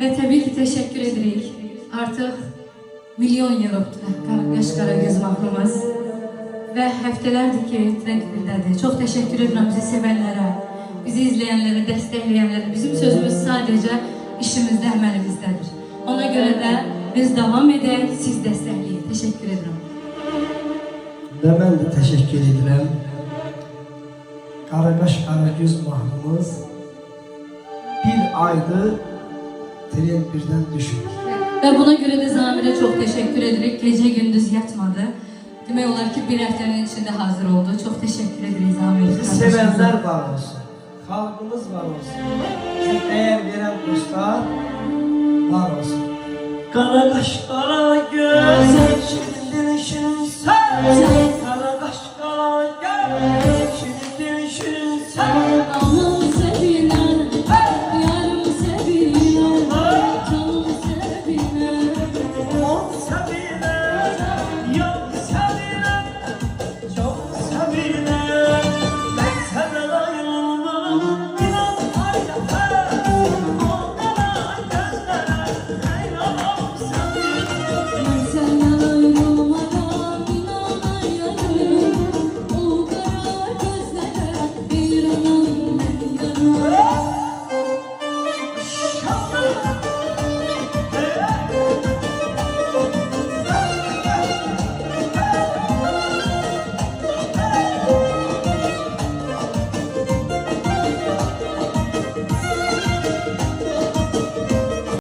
ve tabii ki teşekkür edirik. Artık milyon yıllıktı Qaraqaş Qaragöz mahnımız ve həftələrdir ki trend birdədir. Çok teşekkür ederim bizi sevenlere, bizi izleyenlere, destekleyenlere. Bizim sözümüz sadece işimizde, əməlimizdedir. Ona göre de biz devam edək, siz destekleyin. Teşekkür ederim. Və mən də təşəkkür edirəm. Qaraqaş Qaragöz mahnımız bir aydır trend birdən düşmür. Ve buna göre de Zamir'e çok teşekkür ederek gece gündüz yatmadı. Demek olar ki bir haftanın içinde hazır oldu. Çok teşekkür ederiz Zamir. Bizi sevenler var olsun. Halkımız var olsun. Bizim değer veren dostlar var olsun. Qaraqaş Qaragöz